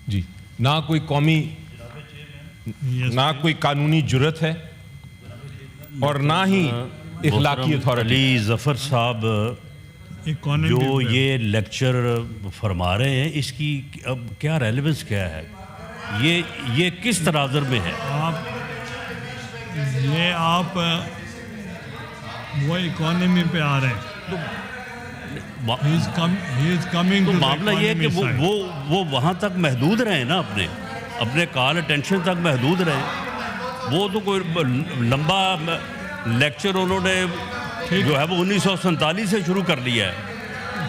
जी, ना कोई कौमी ना कोई कानूनी जुर्रत है और ना ही इखलाकी अथॉरिटी। अली ज़फ़र साहब जो ये लेक्चर फरमा रहे हैं, इसकी अब क्या रेलेवेंस क्या है? ये किस तनाज़ुर में है? आप वो इकोनॉमी पे आ रहे हैं। तो मामला ये है कि वो वहाँ तक महदूद रहे ना, अपने कॉल अटेंशन तक महदूद रहे। वो तो कोई लंबा लेक्चर उन्होंने जो है वो 1947 से शुरू कर लिया है।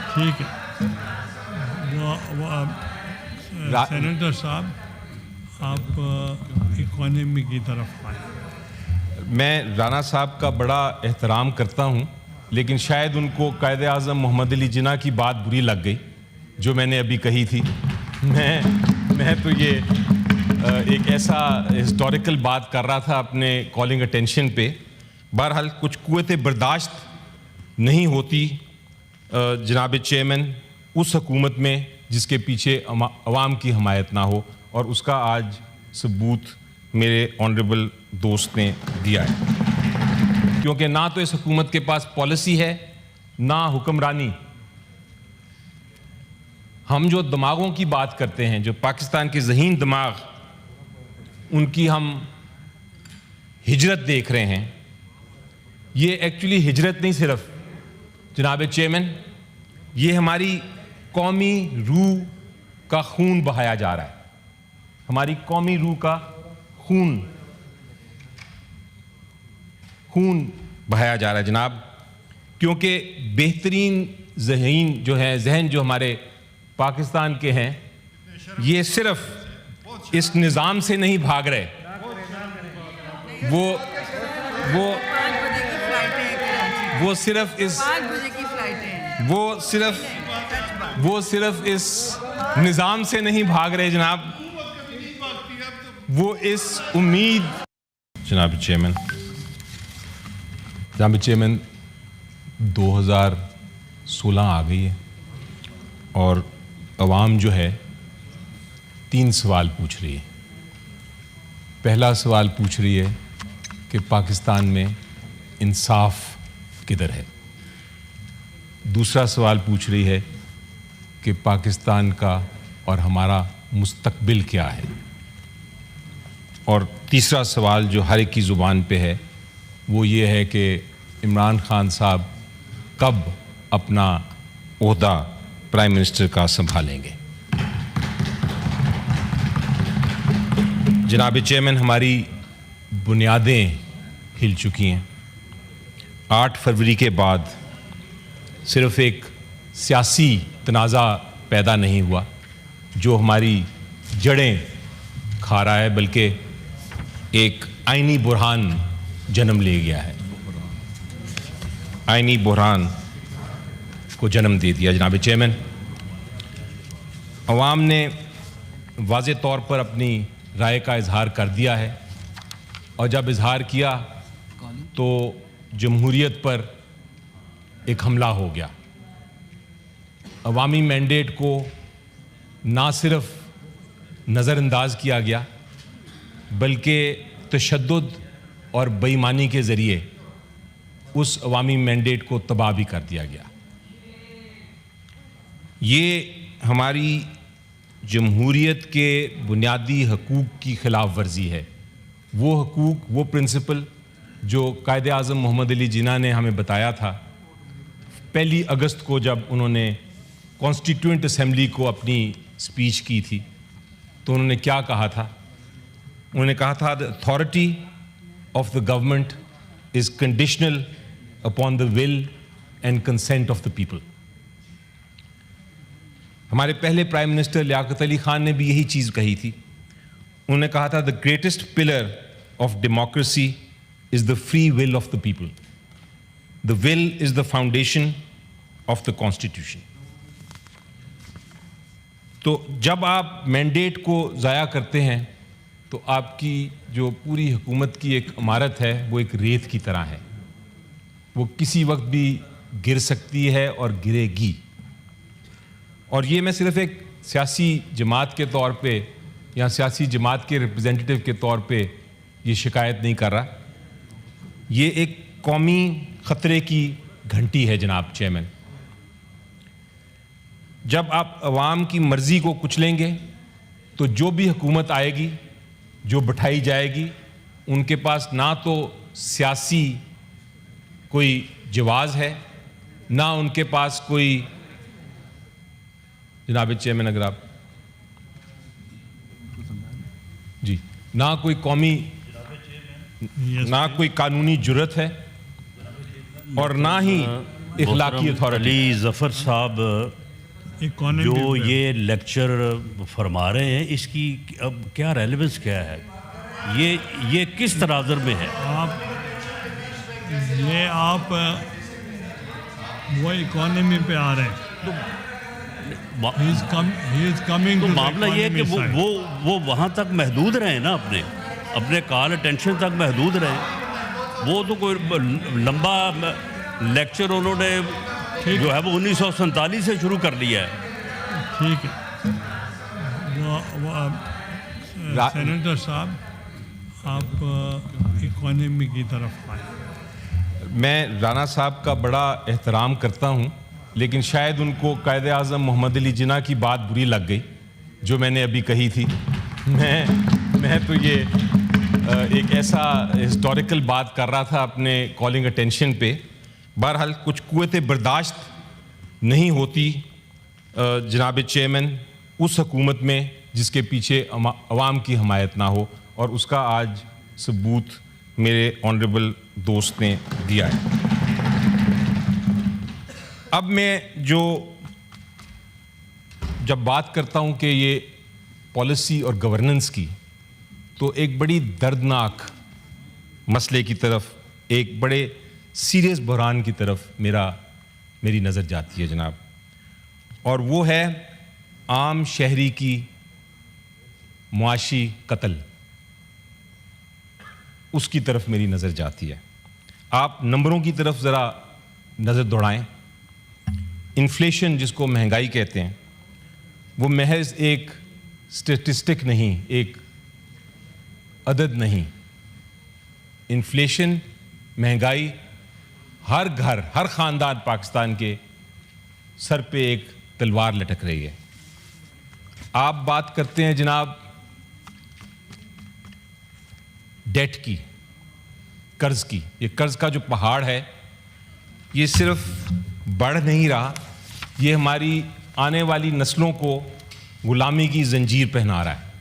ठीक है, सेनेटर साहब आप इकोनॉमी की तरफ आए। मैं राना साहब का बड़ा एहतराम करता हूं, लेकिन शायद उनको कायदे आज़म मोहम्मद अली जिन्ना की बात बुरी लग गई जो मैंने अभी कही थी। मैं तो ये एक ऐसा हिस्टोरिकल बात कर रहा था अपने कॉलिंग अटेंशन पे। बहरहाल कुछ कुव्वते बर्दाश्त नहीं होती जनाब चेयरमैन उस हुकूमत में जिसके पीछे अवाम की हमायत ना हो, और उसका आज सबूत मेरे ऑनरेबल दोस्त ने दिया है। क्योंकि ना तो इस हुकूमत के पास पॉलिसी है ना हुक्मरानी। हम जो दिमागों की बात करते हैं, जो पाकिस्तान के ज़हीन दिमाग, उनकी हम हिजरत देख रहे हैं। ये एक्चुअली हिजरत नहीं सिर्फ जनाब चेयरमैन, ये हमारी कौमी रूह का खून बहाया जा रहा है। हमारी कौमी रूह का खून बहाया जा रहा है जनाब, क्योंकि बेहतरीन जहन जो हमारे पाकिस्तान के हैं, ये सिर्फ इस निज़ाम से नहीं भाग रहे। वो सिर्फ इस निज़ाम से नहीं भाग रहे जनाब, वो इस उम्मीद जनाब चेयरमैन 2016 आ गई है और अवाम जो है 3 सवाल पूछ रही है। पहला सवाल पूछ रही है कि पाकिस्तान में इंसाफ किधर है। दूसरा सवाल पूछ रही है कि पाकिस्तान का और हमारा मुस्तकबिल क्या है। और तीसरा सवाल जो हर एक की ज़ुबान पे है वो ये है कि इमरान खान साहब कब अपना ओहदा प्राइम मिनिस्टर का संभालेंगे। जनाब चेयरमैन, हमारी बुनियादें हिल चुकी हैं। 8 फरवरी के बाद सिर्फ एक सियासी तनाज़ा पैदा नहीं हुआ जो हमारी जड़ें खा रहा है, बल्कि एक आईनी बुरहान जन्म ले गया है। आईनी बुरहान को जन्म दे दिया जनाब चेयरमैन। अवाम ने वाज़े तौर पर अपनी राय का इजहार कर दिया है, और जब इजहार किया तो जमहूरियत पर एक हमला हो गया। अवामी मैंडेट को ना सिर्फ नज़रअंदाज किया गया, बल्कि तशद्दुद और बेईमानी के ज़रिए उस अवामी मैंडेट को तबाह भी कर दिया गया। ये हमारी जमहूरियत के बुनियादी हकूक़ की खिलाफ वर्जी है। वो हकूक़, वो प्रिंसिपल जो कायदे आज़म मोहम्मद अली जिन्ना ने हमें बताया था 1 अगस्त को, जब उन्होंने कॉन्स्टिट्यूएंट असेंबली को अपनी स्पीच की थी, तो उन्होंने क्या कहा था? उन्होंने कहा था, the authority of the government is conditional upon the will and consent of the people. हमारे पहले प्राइम मिनिस्टर लियाकत अली खान ने भी यही चीज़ कही थी। उन्होंने कहा था, the greatest pillar of democracy is the free will of the people. The will is the foundation of the constitution. तो जब आप मैंडेट को ज़ाया करते हैं तो आपकी जो पूरी हुकूमत की एक इमारत है वो एक रेत की तरह है। वो किसी वक्त भी गिर सकती है और गिरेगी। और ये मैं सिर्फ एक सियासी जमात के तौर पे या सियासी जमात के रिप्रेजेंटेटिव के तौर पे ये शिकायत नहीं कर रहा। ये एक कौमी ख़तरे की घंटी है जनाब चेयरमैन। जब आप अवाम की मर्ज़ी को कुचलेंगे तो जो भी हुकूमत आएगी, जो बिठाई जाएगी, उनके पास ना तो सियासी कोई जवाज़ है, ना उनके पास कोई, जनाब चेयरमैन अगर आप जी, ना कोई कौमी, ना कोई कानूनी जुर्रत है और ना ही इखलाकी अथॉरिटी। अली ज़फ़र साहब जो ये लेक्चर फरमा रहे हैं, इसकी अब क्या रेलेवेंस क्या है? ये किस तराजर में है? आप वो इकोनॉमी पे आ रहे हैं। तो मामला ये है कि वो वहाँ तक महदूद रहे ना, अपने कॉल अटेंशन तक महदूद रहे। वो तो कोई लंबा लेक्चर उन्होंने जो है वो 1947 से शुरू कर लिया है। ठीक है, सेनेटर साहब आप इकोनॉमी की तरफ आए। मैं राना साहब का बड़ा एहतराम करता हूं, लेकिन शायद उनको कायदे आज़म मोहम्मद अली जिन्ना की बात बुरी लग गई जो मैंने अभी कही थी। मैं तो ये एक ऐसा हिस्टोरिकल बात कर रहा था अपने कॉलिंग अटेंशन पे। बहरहाल कुछ कुव्वत बर्दाश्त नहीं होती जनाब चेयरमैन उस हुकूमत में जिसके पीछे अवाम की हमायत ना हो, और उसका आज सबूत मेरे ऑनरेबल दोस्त ने दिया है। अब मैं जब बात करता हूं कि ये पॉलिसी और गवर्नेंस की, तो एक बड़ी दर्दनाक मसले की तरफ, एक बड़े सीरियस बहरान की तरफ मेरी नज़र जाती है जनाब, और वो है आम शहरी की मुआशी कत्ल। उसकी तरफ मेरी नज़र जाती है। आप नंबरों की तरफ ज़रा नज़र दौड़ाएं। इन्फ्लेशन जिसको महंगाई कहते हैं, वो महज एक स्टेटिस्टिक नहीं, एक अदद नहीं। इन्फ्लेशन, महंगाई हर घर, हर ख़ानदान पाकिस्तान के सर पे एक तलवार लटक रही है। आप बात करते हैं जनाब डेट की, कर्ज की। ये कर्ज का जो पहाड़ है, ये सिर्फ बढ़ नहीं रहा, ये हमारी आने वाली नस्लों को गुलामी की जंजीर पहना रहा है।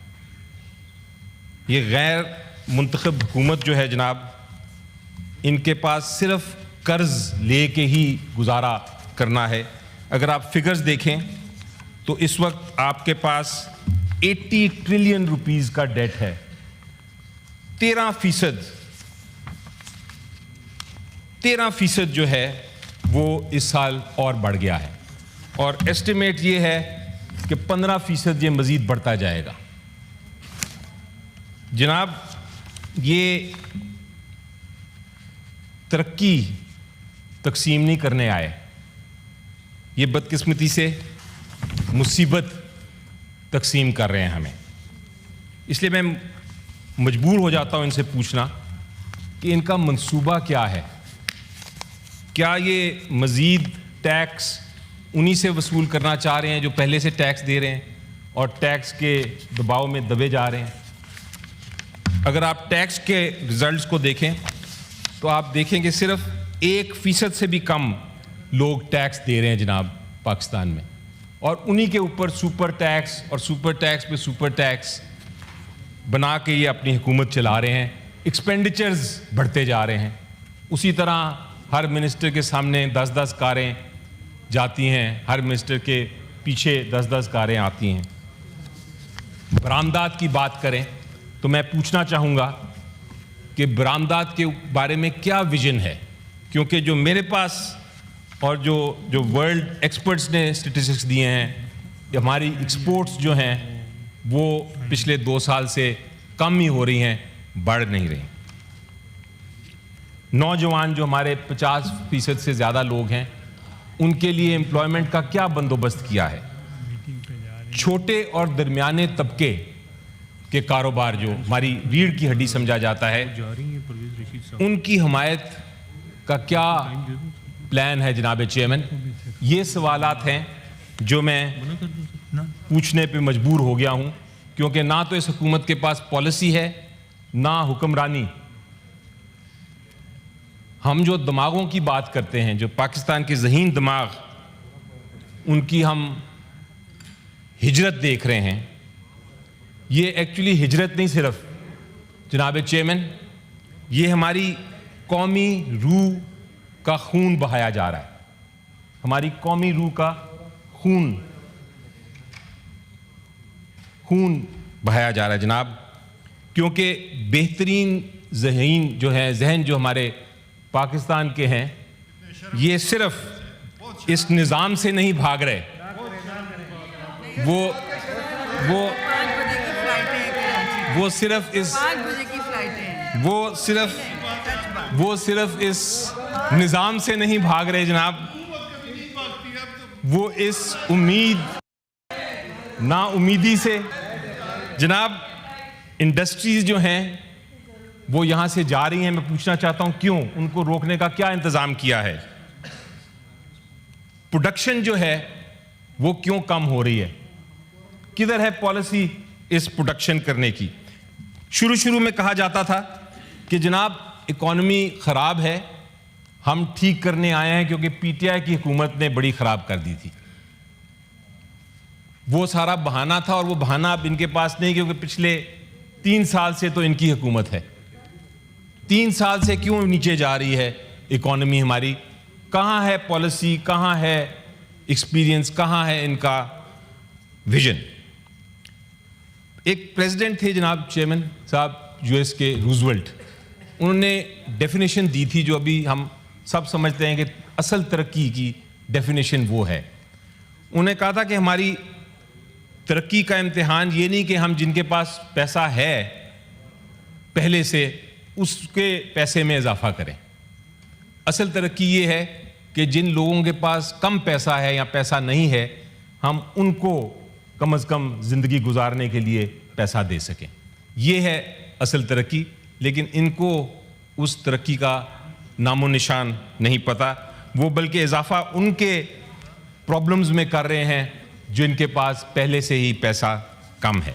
ये गैर मुंतखब हुकूमत जो है जनाब, इनके पास सिर्फ कर्ज लेके ही गुजारा करना है। अगर आप फिगर्स देखें तो इस वक्त आपके पास 80 ट्रिलियन रुपीस का डेट है। 13% जो है वो इस साल और बढ़ गया है, और एस्टिमेट ये है कि 15% ये मजीद बढ़ता जाएगा। जनाब, ये तरक्की तकसीम नहीं करने आए, ये बदकिस्मती से मुसीबत तकसीम कर रहे हैं हमें। इसलिए मैं मजबूर हो जाता हूं इनसे पूछना कि इनका मंसूबा क्या है। क्या ये मज़ीद टैक्स उन्हीं से वसूल करना चाह रहे हैं जो पहले से टैक्स दे रहे हैं और टैक्स के दबाव में दबे जा रहे हैं? अगर आप टैक्स के रिजल्ट्स को देखें तो आप देखेंगे सिर्फ 1% से भी कम लोग टैक्स दे रहे हैं जनाब पाकिस्तान में, और उन्हीं के ऊपर सुपर टैक्स और सुपर टैक्स पे सुपर टैक्स बना के ये अपनी हुकूमत चला रहे हैं। एक्सपेंडिचर्स बढ़ते जा रहे हैं। उसी तरह हर मिनिस्टर के सामने 10-10 कारें जाती हैं, हर मिनिस्टर के पीछे 10-10 कारें आती हैं। बरामदात की बात करें तो मैं पूछना चाहूँगा कि बरामदात के बारे में क्या विजन है, क्योंकि जो मेरे पास और जो वर्ल्ड एक्सपर्ट्स ने स्टेटिस्टिक्स दिए हैं, हमारी एक्सपोर्ट्स जो हैं वो पिछले 2 साल से कम ही हो रही हैं, बढ़ नहीं रही। नौजवान जो हमारे 50% से ज़्यादा लोग हैं, उनके लिए एम्प्लॉयमेंट का क्या बंदोबस्त किया है? छोटे और दरमियाने तबके के कारोबार जो हमारी रीढ़ की हड्डी समझा जाता है, उनकी हमायत का क्या प्लान है जनाब चेयरमैन? ये सवालात हैं जो मैं पूछने पे मजबूर हो गया हूं, क्योंकि ना तो इस हुकूमत के पास पॉलिसी है ना हुक्मरानी। हम जो दिमागों की बात करते हैं, जो पाकिस्तान के ज़हीन दिमाग, उनकी हम हिजरत देख रहे हैं। ये एक्चुअली हिजरत नहीं सिर्फ जनाब चेयरमैन, ये हमारी कौमी रूह का खून बहाया जा रहा है। हमारी कौमी रूह का खून बहाया जा रहा है जनाब, क्योंकि बेहतरीन जहन जो हमारे पाकिस्तान के हैं, ये सिर्फ इस निज़ाम से नहीं भाग रहे, वो सिर्फ इस निज़ाम से नहीं भाग रहे जनाब, वो इस ना उम्मीदी से जनाब। इंडस्ट्रीज जो हैं वो यहां से जा रही हैं। मैं पूछना चाहता हूं क्यों? उनको रोकने का क्या इंतजाम किया है? प्रोडक्शन जो है वो क्यों कम हो रही है? किधर है पॉलिसी इस प्रोडक्शन करने की? शुरू में कहा जाता था कि जनाब इकॉनमी खराब है, हम ठीक करने आए हैं क्योंकि पीटीआई की हुकूमत ने बड़ी खराब कर दी थी। वो सारा बहाना था और वो बहाना अब इनके पास नहीं, क्योंकि पिछले 3 साल से तो इनकी हुकूमत है। 3 साल से क्यों नीचे जा रही है इकॉनमी हमारी? कहां है पॉलिसी, कहां है एक्सपीरियंस, कहां है इनका विजन? एक प्रेसिडेंट थे जनाब चेयरमैन साहब, यूएस के रूजवेल्ट, उन्होंने डेफिनेशन दी थी जो अभी हम सब समझते हैं कि असल तरक्की की डेफिनेशन वो है। उन्होंने कहा था कि हमारी तरक्की का इम्तिहान ये नहीं कि हम जिनके पास पैसा है पहले से उसके पैसे में इजाफा करें। असल तरक्की ये है कि जिन लोगों के पास कम पैसा है या पैसा नहीं है, हम उनको कम से कम ज़िंदगी गुजारने के लिए पैसा दे सकें। ये है असल तरक्की। लेकिन इनको उस तरक्की का नामो निशान नहीं पता। वो बल्कि इजाफा उनके प्रॉब्लम्स में कर रहे हैं जो इनके पास पहले से ही पैसा कम है।